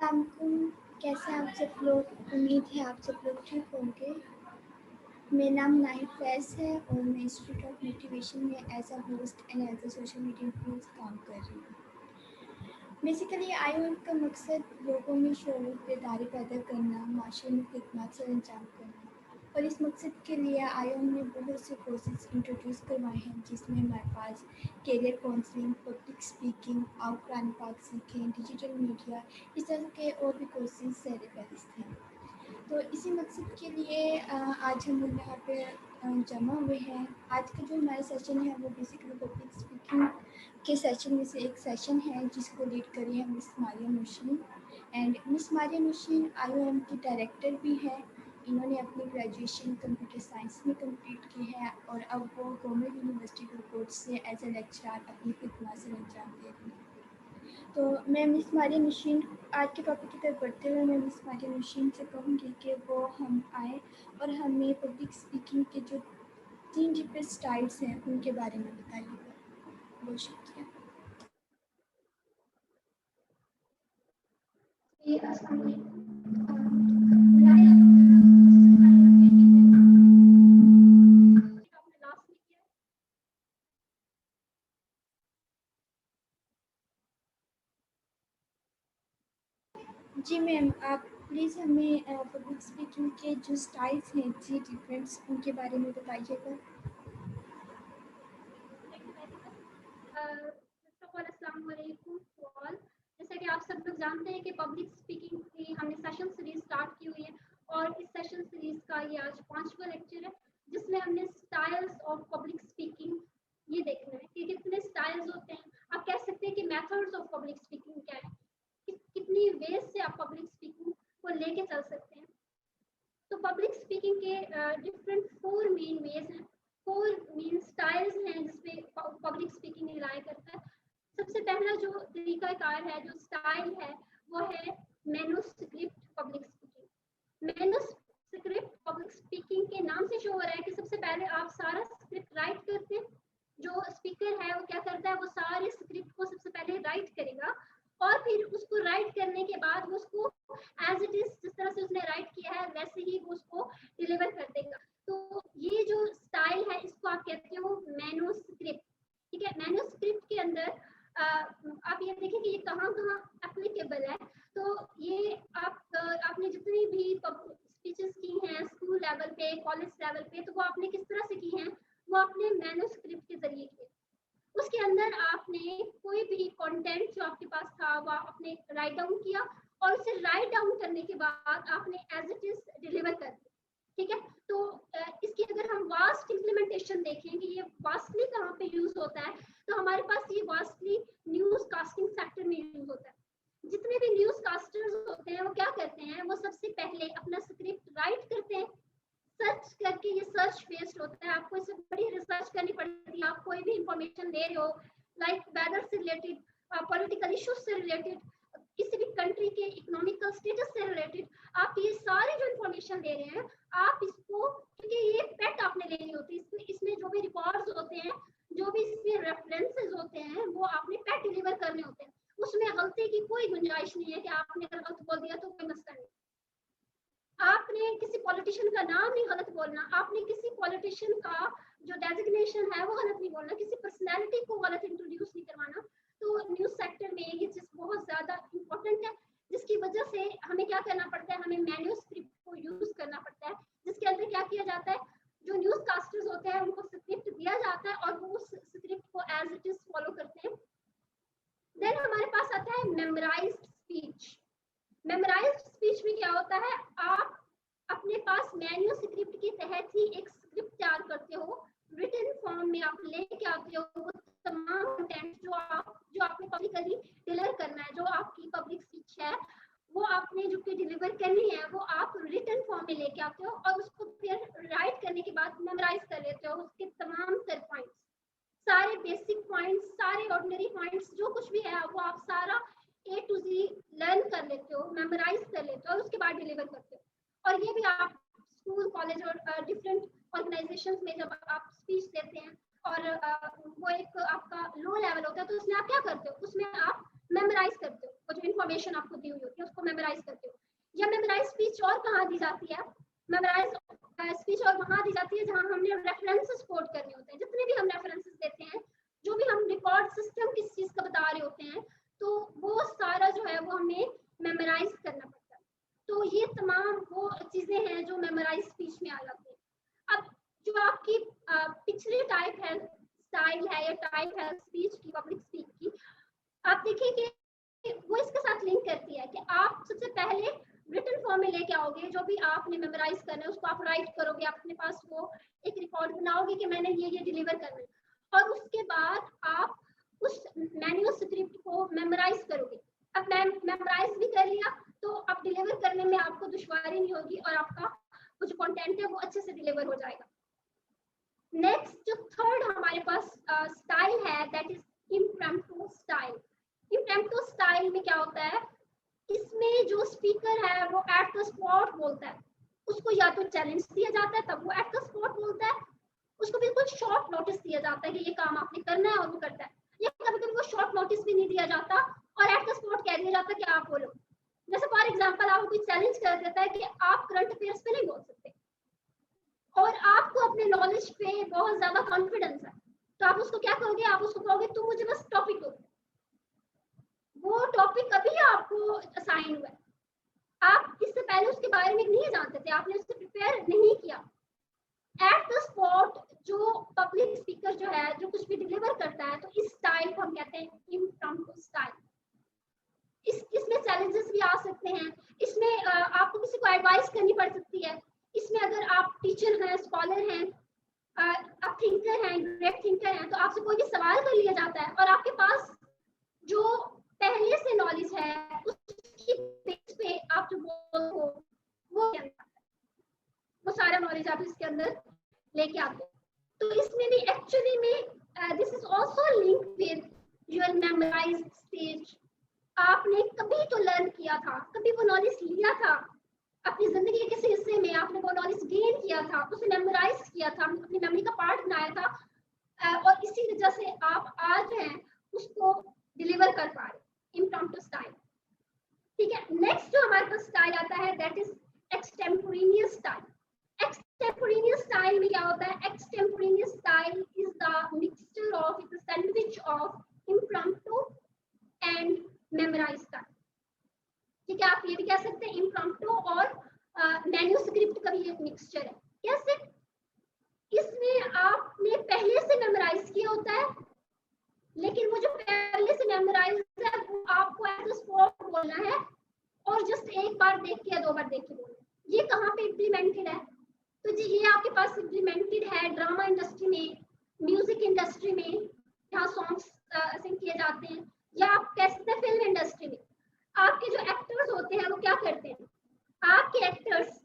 अस्सलामुअलैकुम, कैसे हैं आप सब लोग। उम्मीद है आप सब लोग ठीक होंगे। मेरा नाम नाहिद फैज़ है और मैं इंस्टीट्यूट ऑफ मोटिवेशन में as a host and as a social media influencer काम कर रही हूँ। बेसिकली आईओएम का मकसद लोगों में शऊर बेदारी पैदा करना, माशरे में खिदमत सर अंजाम करना, और इस मकसद के लिए आईओएम ने बहुत से कोर्सेज इंट्रोड्यूस करवाए हैं, जिसमें हमारे पास कैरियर काउंसलिंग, पब्लिक स्पीकिंग, आप कुरान पाक सीखें, डिजिटल मीडिया, इस तरह के और भी कोर्सेज ज़ेर फहरिस्त हैं। तो इसी मकसद के लिए आज हम लोग यहाँ पे जमा हुए हैं। आज का जो हमारा सेशन है वो बेसिकली पब्लिक स्पीकिंग के सेशन में से एक सेशन है, जिसको लीड करी है miss Maria Mushin. And miss Maria Mushin IOM की डायरेक्टर भी है। इन्होंने अपनी ग्रेजुएशन कंप्यूटर साइंस में कंप्लीट की है और अब वो गवर्नमेंट यूनिवर्सिटी रोकोट से एज ए लेक्चरर अपनी खिदमत से अंजाम दे रही हैं। तो मैं मिस मारिया मशीन आज के टॉपिक की तरफ बढ़ते हुए मैं मिस मारिया मशीन से कहूँगी कि वो हम आए और हमें पब्लिक स्पीकिंग के जो 3 डिफरेंट स्टाइल्स हैं उनके बारे में बताइएगा। बहुत शुक्रिया। जी मैम, आप प्लीज़ हमें पब्लिक स्पीकिंग के जो स्टाइल्स हैं 3 डिफरेंट्स उनके बारे में बताइएगा। जैसा कि आप सब लोग जानते हैं कि पब्लिक स्पीकिंग की हमने सेशन सीरीज स्टार्ट की हुई है और इस सेशन सीरीज का ये आज 5वां लेक्चर है, जिसमें हमने स्टाइल्स ऑफ पब्लिक स्पीकिंग ये देखना है कि कितने स्टाइल्स होते हैं। आप कह सकते हैं कि मेथड्स ऑफ पब्लिक स्पीकिंग क्या है, कितनी वेज से आप पब्लिक स्पीकिंग को लेके चल सकते हैं। तो पब्लिक स्पीकिंग के डिफरेंट 4 मेन वेज हैं, 4 मेन स्टाइल्स हैं जिसपे पब्लिक स्पीकिंग रिलाय करता है। सबसे पहला जो तरीकाकार है, जो स्टाइल है, वो है manuscript public speaking. Manuscript public speaking के नाम से शो हो रहा है कि सबसे पहले आप सारा स्क्रिप्ट राइट करते हैं। जो स्पीकर है वो क्या करता है, वो सारे स्क्रिप्ट को सबसे पहले राइट करेगा और फिर उसको राइट करने के बाद वो उसको एज इट इज जिस तरह से उसने राइट किया है वैसे ही वो उसको डिलीवर कर देगा। तो ये जो स्टाइल है इसको आप कहते हो मैन्युस्क्रिप्ट। ठीक है, मैन्युस्क्रिप्ट के अंदर आप ये देखें कि ये कहाँ कहाँ एप्लीकेबल है। तो ये आपने जितनी भी स्पीचेस की हैं स्कूल लेवल पे, कॉलेज लेवल पे, तो वो आपने किस तरह से की हैं, वो आपने मैन्युस्क्रिप्ट के जरिए की। उसके अंदर आपने कोई भी कंटेंट जो आपके पास था वो आपने राइट डाउन किया और उसे राइट डाउन करने के बाद आपने एज इट इज डिलीवर कर दिया। ठीक है, तो इसकी अगर हम वास्ट इम्प्लीमेंटेशन देखें कि ये वास्टली कहाँ पे यूज होता है, तो हमारे पास ये वास्टली न्यूज कास्टिंग सेक्टर में यूज होता है। जितने भी न्यूज कास्टर्स होते हैं वो क्या करते हैं, वो सबसे पहले अपना स्क्रिप्ट राइट करते हैं, सर्च करके, ये सर्च बेस्ड होता है, आपको इससे बड़ी रिसर्च करनी पड़ती है। आप कोई भी इंफॉर्मेशन दे रहे हो लाइक वेदर से रिलेटेड, पॉलिटिकल इश्यूज से रिलेटेड, किसी भी कंट्री के इकोनॉमिकल स्टेटस से रिलेटेड, आप ये सारी जो इंफॉर्मेशन दे रहे हैं आप इसको, क्योंकि ये फैक्ट आपने लेनी होती है, इसमें जो भी रिकॉर्ड्स होते हैं, जो भी इसमें रेफरेंसेस होते हैं, वो आपने फैक्ट डिलीवर करने होते हैं। उसमें गलती की कोई गुंजाइश नहीं है कि आपने अगर गलत बोल दिया तो कोई मसला नहीं। आपने किसी पॉलिटिशियन का नाम नहीं गलत बोलना, आपने किसी पॉलिटिशियन का जो डेजिग्नेशन है वो गलत नहीं बोलना, किसी पर्सनैलिटी को गलत इंट्रोड्यूस नहीं करवाना। तो न्यूज सेक्टर में ये चीज बहुत ज्यादा इंपॉर्टेंट है, जिसकी वजह से हमें क्या करना पड़ता है, हमें मैन्युस्क्रिप्ट को यूज करना पड़ता है, जिसके अंदर क्या किया जाता है, जो न्यूज कास्टर्स होते हैं उनको स्क्रिप्ट दिया जाता है और वो उस स्क्रिप्ट को एज इट इज फॉलो करते हैं। देन हमारे पास आता है मेमोराइज्ड स्पीच। मेमोराइज्ड स्पीच में क्या होता है, आप अपने पास मैन्युस्क्रिप्ट के तहत ही एक स्क्रिप्ट तैयार करते हो, रिटन फॉर्म में आप लेके आते हो वो तमाम कंटेंट जो आपने पब्लिकली डिलीवर करना है, जो आपकी पब्लिक स्पीच है वो आपने जो कि डिलीवर करनी है वो आप रिटन फॉर्म में लेके आते हो और उसको फिर राइट करने के बाद मेमोराइज कर लेते हो, उसके तमाम तर पॉइंट्स, सारे बेसिक पॉइंट्स, सारे ऑर्डिनरी पॉइंट्स, जो कुछ भी है वो आप सारा A to Z लर्न कर लेते हो, मेमोराइज कर लेते हो और उसके बाद डिलीवर करते हो। और ये भी आप स्कूल, कॉलेज और डिफरेंट ऑर्गेनाइजेशंस में जब आप स्पीच देते हैं और वो एक आपका लो लेवल होता है, तो उसमें आप क्या करते हो, उसमें आप मेमोराइज करते हो, वो जो इन्फॉर्मेशन आपको दी हुई होती है उसको मेमोराइज जाती है मेमोराइज स्पीच, और वहां दी जाती है जहां हमने रेफरेंसेस कोट करने होते हैं। जितने भी हम रेफरेंसेस देते हैं, जो भी हम रिकॉर्ड सिस्टम किस चीज का बता रहे होते हैं, तो वो सारा जो है वो हमें मेमोराइज करना पड़ता है। तो ये तमाम वो चीजें हैं जो मेमोराइज स्पीच में आ जाती है। अब जो आपकी पिछली टाइप है, स्टाइल है या टाइप है स्पीच की, पब्लिक स्पीक की, आप देखिए कि वो इसके साथ लिंक करती है कि आप सबसे पहले रिटन फॉर्म में लेके आओगे, जो भी आपने मेमोराइज करना है उसको आप राइट करोगे, अपने पास वो एक रिकॉर्ड बनाओगे कि मैंने ये डिलीवर करना है, और उसके बाद आप उस मैन्युअल स्क्रिप्ट को मेमोराइज करोगे। अब मेमोराइज भी कर लिया तो अब डिलीवर करने में आपको दुश्वारी नहीं होगी और आपका वो जो कंटेंट है वो अच्छे से डिलीवर हो जाएगा। नेक्स्ट जो थर्ड हमारे पास स्टाइल है, that is impromptu style. Impromptu style में क्या होता है, इसमें जो स्पीकर है वो एट द स्पॉट बोलता है। उसको या तो चैलेंज दिया जाता है तब वो एट द स्पॉट बोलता है, उसको बिल्कुल शॉर्ट नोटिस दिया जाता है कि ये काम आपने करना है और वो करता है, या कभी कभी वो शॉर्ट नोटिस भी नहीं दिया जाता और एट द स्पॉट कह दिया जाता है कि आप बोलो। जैसे फॉर एग्जांपल आपको कोई चैलेंज कर देता है कि आप करंट अफेयर्स पे नहीं बोल सकते और आपको अपने नॉलेज पे बहुत ज्यादा कॉन्फिडेंस है, तो आप उसको क्या करोगे, आप उसको कहोगे तुम मुझे बस टॉपिक दो। वो टॉपिक कभी आपको असाइन हुआ है, आप इससे पहले उसके बारे में नहीं जानते थे, आपने उससे प्रिपेयर नहीं किया। एट द स्पॉट जो पब्लिक स्पीकर जो है जो कुछ भी डिलीवर करता है, तो इस स्टाइल को हम कहते हैं इम्प्रॉम्प्टू स्टाइल। इसमें चैलेंजेस भी आ सकते हैं, इसमें आपको किसी को एडवाइस करनी पड़ सकती है, इसमें अगर आप टीचर हैं, स्कॉलर हैं, आप थिंकर हैं, ग्रेट थिंकर हैं, तो आपसे कोई भी सवाल कर लिया जाता है और आपके पास जो पहले से नॉलेज है उसकी बेस पे आप जो बोल हो वो सारा नॉलेज आप इसके अंदर लेके आते हो। तो इसमें भी एक्चुअली में this is also link with your memorised speech. आपने कभी तो लर्न किया था, कभी वो नॉलेज लिया था अपनी जिंदगी के किसी हिस्से में, आपने वो नॉलेज गेन किया था, उसे मेमोराइज किया था, अपनी मेमोरी का पार्ट बनाया था, और इसी वजह से आप आज हैं उसको डिलीवर कर पा रहे। इम्प्रॉम्प्टू स्टाइल, ठीक है। नेक्स्ट जो हमारे पास स्टाइल आता है that is extemporaneous style. Extemporaneous style में क्या होता है, extemporaneous style is the mixture of, is the sandwich of impromptu and memorised style. ठीक है, आप ये भी कह सकते हैं इम्प्रॉम्प्टू और मैन्युस्क्रिप्ट का भी एक मिक्सचर है। कैसे, इसमें आपने पहले से मेमोराइज किया होता है, लेकिन वो जो पहले से मेमोराइज है वो आपको एट द स्पॉट बोलना है और जस्ट एक बार देख के या दो बार देख के बोलना है। ये कहाँ पे इम्प्लीमेंटेड है, तो जी ये आपके पास इम्प्लीमेंटेड है ड्रामा इंडस्ट्री में, म्यूजिक इंडस्ट्री में, जहाँ सॉन्ग्स सिंग किए जाते हैं, या आप कह सकते हैं फिल्म इंडस्ट्री में। आपके जो एक्टर्स होते हैं वो क्या करते हैं, आपके एक्टर्स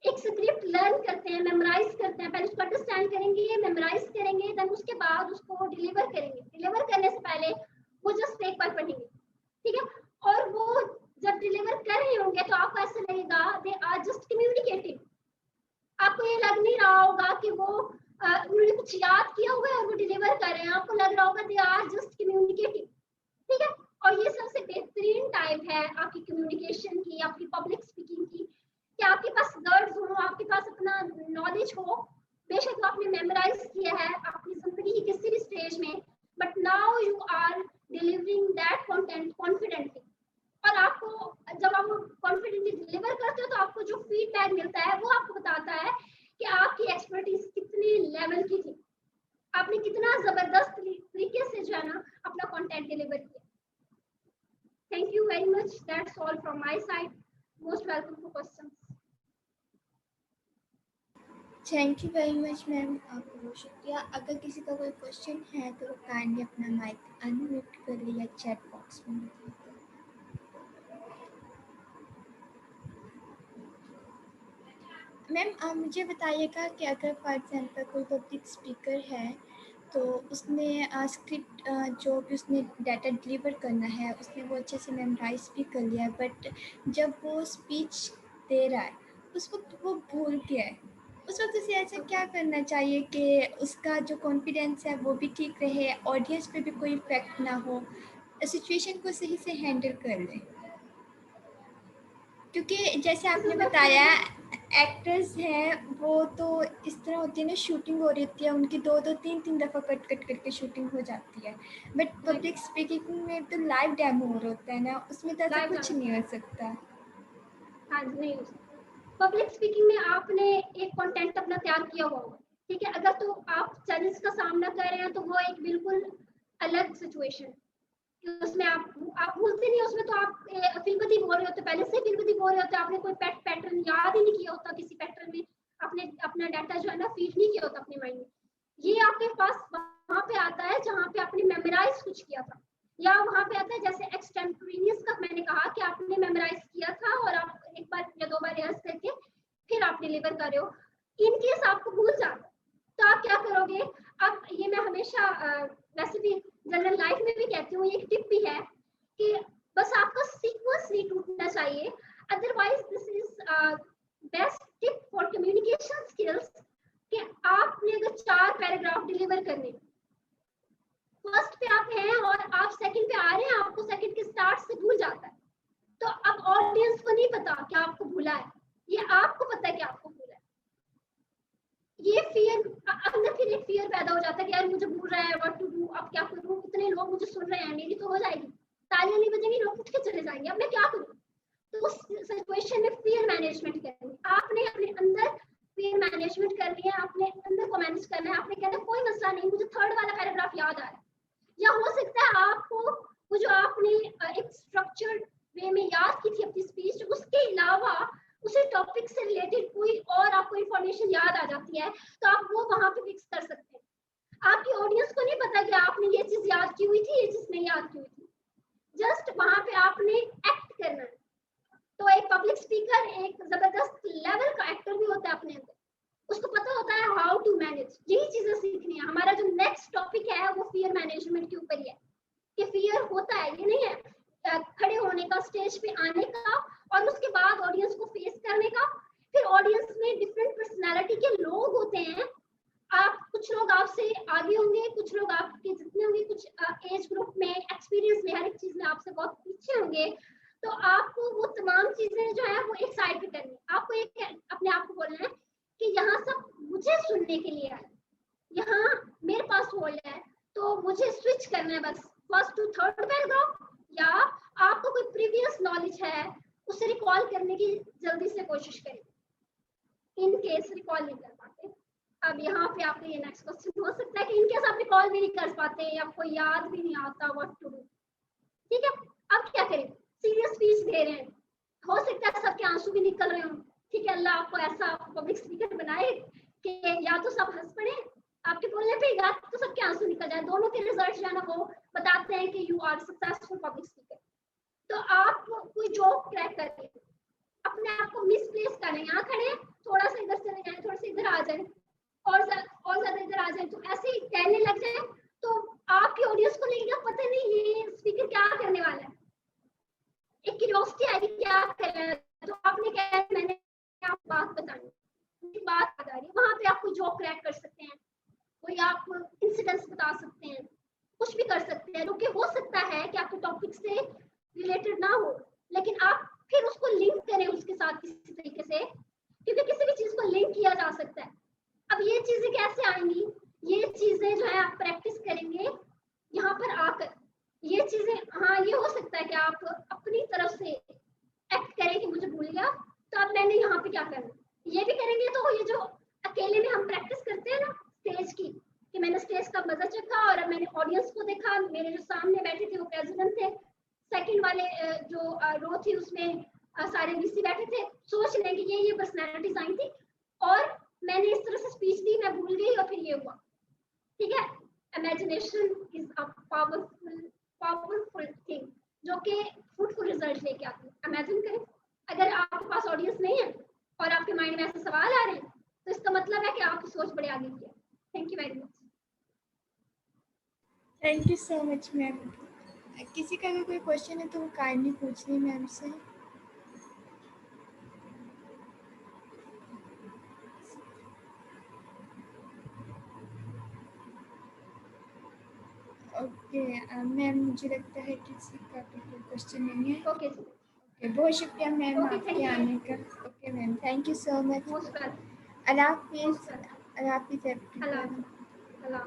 एक स्क्रिप्ट लर्न करते हैं, मेमोराइज करते हैं, पहले उसको अंडरस्टैंड करेंगे, मेमोराइज करेंगे, देन उसके बाद उसको डिलीवर करेंगे। डिलीवर करने से पहले वो जस्ट एक बार पढ़ेंगे, ठीक है, और वो जब डिलीवर कर रहे होंगे तो आपको ऐसा लगेगा दे आर जस्ट कम्युनिकेटिंग। आपको ये लग नहीं रहा होगा कि वो उन्होंने कुछ याद किया हुआ है और वो डिलीवर कर रहे हैं, आपको लग रहा होगा दे आर जस्ट कम्युनिकेटिंग, ठीक है। और ये सबसे बेहतरीन टाइप है आपकी कम्युनिकेशन की, आपकी पब्लिक स्पीकिंग की, कि आपके पास वर्ड्स हो, आपके पास अपना नॉलेज हो, बेशक आपने मेमोराइज किया है अपनी जिंदगी की किसी भी स्टेज में, but now you are delivering that content confidently. और आपको जब आप कॉन्फिडेंटली डिलीवर करते हो तो आपको जो फीडबैक मिलता है वो आपको बताता है कि आपकी एक्सपर्टीज कितने लेवल की थी, आपने कितना जबरदस्त तरीके से जो है ना अपना कंटेंट डिलीवर किया। Thank you very much, that's all from my side. Most welcome for questions. Thank you very much ma'am, आपका बहुत शुक्रिया। अगर किसी का कोई क्वेश्चन है तो काइंडली अपना माइक अनम्यूट कर ले या चैट बॉक्स में बताइए। मैम आप मुझे बताइएगा कि अगर फॉर एग्जांपल कोई पब्लिक स्पीकर है तो उसने स्क्रिप्ट जो भी उसने डाटा डिलीवर करना है उसने वो अच्छे से मेमोराइज भी कर लिया है, बट जब वो स्पीच दे रहा है उस वक्त वो भूल गया है, उस वक्त उसे ऐसा क्या करना चाहिए कि उसका जो कॉन्फिडेंस है वो भी ठीक रहे, ऑडियंस पे भी कोई इफेक्ट ना हो, सिचुएशन को सही से हैंडल कर ले? क्योंकि जैसे आपने बताया एक्टर्स हैं वो तो इस तरह होती है ना, शूटिंग हो रही होती है उनकी 2-2 3-3 दफ़ा कट कट करके शूटिंग हो जाती है, बट पब्लिक स्पीकिंग में तो लाइव डेमो हो रहा होता है ना, उसमें तो ऐसा Live कुछ demo। नहीं हो सकता। हाँ जी, नहीं हो सकता। पब्लिक स्पीकिंग में आपने एक कंटेंट अपना तैयार किया हुआ होगा, ठीक है। अगर तो आप चैलेंज का सामना कर रहे हैं तो वो एक बिल्कुल अलग सिचुएशन, उसमें आप भूलते नहीं, उसमें तो आप फिल्मती बोल रहे होते, पहले से फिल्मती बोल रहे होते, आपने कोई पैटर्न याद ही नहीं किया होता, किसी पैटर्न में आपने अपना डाटा जो है ना फीड नहीं किया होता अपने माइंड में। ये आपके पास वहां पे आता है जहां पे आपने मेमोराइज कुछ किया था, या वहां पे आता है जैसे एक्सटेम्पोरेनियस का मैंने कहा कि आपने मेमोराइज किया था और आप एक बार या दो बार रिहर्स करके फिर आप डिलीवर कर रहे हो। इन केस आपको भूल जाता तो आप क्या करोगे? अब ये मैं हमेशा वैसे भी जनरल लाइफ में भी कहती हूँ, ये एक टिप भी है कि बस आपका सीक्वेंस नहीं टूटना चाहिए, otherwise this is best tip for communication skills कि आपने अगर 4 पैराग्राफ डिलीवर करने, फर्स्ट पे आप हैं और आप सेकंड पे आ रहे हैं, आपको सेकंड के स्टार्ट से भूल जाता है, तो अब ऑडियंस को नहीं पता कि आपको भूला है, ये आपको पता है कि आपको भूला है। ये फियर अंदर फिर एक फियर पैदा हो जाता है कि यार मुझे भूल रहा है, व्हाट टू डू, अब क्या करूं, इतने लोग मुझे सुन रहे हैं, मेरी तो हो जाएगी, तालियां नहीं बजेंगी, लोग उठ के चले जाएंगे, अब मैं क्या करूं? तो उस सिचुएशन में फियर मैनेजमेंट करनी है, आपने अपने अंदर फियर मैनेजमेंट करनी है, अपने अंदर को मैनेज करना है, आपने कहना कोई मसला नहीं, मुझे थर्ड वाला पैराग्राफ याद आ रहा है, या हो सकता है आपको वो जो आपने एक स्ट्रक्चर्ड वे में याद की थी अपनी स्पीच, उसके अलावा उसी टॉपिक से रिलेटेड कोई और आपको इंफॉर्मेशन याद आ जाती है, तो आप वो वहां पे फिक्स कर सकते हैं। आपकी ऑडियंस को नहीं पता कि आपने ये चीज याद की हुई थी, ये चीज नहीं याद की हुई थी, जस्ट वहां पे आपने एक्ट करना है। तो एक पब्लिक स्पीकर एक जबरदस्त लेवल का एक्टर भी होता है अपने अंदर, उसको पता होता है हाउ टू मैनेज, यही चीजें सीखनी है। हमारा जो नेक्स्ट टॉपिक है वो फियर मैनेजमेंट के ऊपर ही है कि फियर होता है, ये नहीं है खड़े होने का, स्टेज पे आने का और उसके बाद ऑडियंस को फेस करने का। फिर ऑडियंस में डिफरेंट पर्सनालिटी के लोग होते हैं, आप कुछ लोग आपसे आगे होंगे, कुछ लोग आपके जितने होंगे, कुछ एज ग्रुप में, एक्सपीरियंस में, हर एक चीज में आपसे बहुत पीछे होंगे, तो आपको वो तमाम चीजें जो है वो एक साइड पे करनी है। आपको एक अपने आप को बोलना है कि यहाँ सब मुझे सुनने के लिए आए, यहाँ मेरे पास होल्ड है, तो मुझे स्विच करना है बस फर्स्ट टू थर्ड पैराग्राफ, या आपको कोई प्रीवियस नॉलेज है उसे रिकॉल करने की जल्दी से कोशिश करें, इन केस रिकॉल नहीं कर पाते। अब यहाँ पे आपका ये नेक्स्ट क्वेश्चन हो सकता है कि इन केस आप रिकॉल भी नहीं कर पाते, आपको याद भी नहीं आता व्हाट टू डू, ठीक है, अब क्या करें? सीरियस स्पीच दे रहे हैं, हो सकता है सबके आंसू भी निकल रहे हो, ठीक है, अल्लाह आपको ऐसा पब्लिक स्पीकर बनाए कि या तो सब हंस पड़े आपके बोलने पे, या तो सबके आंसू निकल जाए, दोनों के रिजल्ट जो है ना वो बताते हैं कि you are successful public speaker. तो आप कोई जॉब क्रैक करिए, अपने आप को मिसप्लेस करें, यहाँ खड़े थोड़ा सा इधर चले जाए, थोड़ा सा इधर आ जाए, और ज्यादा इधर आ जाए, तो ऐसे ही कहने लग जाए, तो आपकी ऑडियंस को लगेगा पता नहीं ये स्पीकर क्या करने वाला है, एक क्यूरियोसिटी आएगी क्या कर रहा है, तो आपने कहा मैंने आप बात बतानी, बात बता रही, वहां पे आप कोई जॉब क्रैक कर सकते हैं, कोई आप इंसिडेंट्स बता सकते हैं, कुछ भी कर सकते हैं, जो कि हो सकता है कि आपके टॉपिक से रिलेटेड ना हो, लेकिन आप फिर उसको लिंक करें उसके साथ किसी तरीके से, क्योंकि किसी भी चीज को लिंक किया जा सकता है। अब ये चीजें कैसे आएंगी? ये चीजें जो है आप प्रैक्टिस करेंगे यहाँ पर आकर, ये चीजें, हाँ ये हो सकता है कि आप अपनी तरफ से एक्ट करें कि मुझे भूल गया, तो अब मैंने यहाँ पे क्या करना, ये भी करेंगे। तो ये जो अकेले में हम प्रैक्टिस करते हैं ना स्टेज की, कि मैंने स्टेज का मजा चखा और अब मैंने ऑडियंस को देखा, मेरे जो सामने बैठे थे वो प्रेसिडेंट थे, सेकंड वाले जो रो थी उसमें सारे वीसी बैठे थे, सोच लें कि ये पर्सनैलिटीज आई थी और मैंने इस तरह से स्पीच दी, मैं भूल गई और फिर ये हुआ, ठीक है। Imagination is a powerful thing जो कि फ्रूटफुल रिजल्ट लेके आती है। इमेजिन करें, अगर आपके पास ऑडियंस नहीं है और आपके माइंड में ऐसे सवाल आ रहे हैं, तो इसका मतलब है कि आपकी सोच बड़े आगे की है। Thank you very much. Thank you so much ma'am. किसी का भी कोई क्वेश्चन है तो वो काइंडली पूछ लें मैम से। ओके मैम, मुझे लगता है किसी का भी कोई क्वेश्चन नहीं है। ओके जी। बहुत शुक्रिया मैम Okay, thank आपके you. आने का। Okay ma'am, thank you so much. Most welcome. अल्लाह हाफिज़। Most welcome. अल्लाह हाफिज़ Allah. एवरीवन। Allah.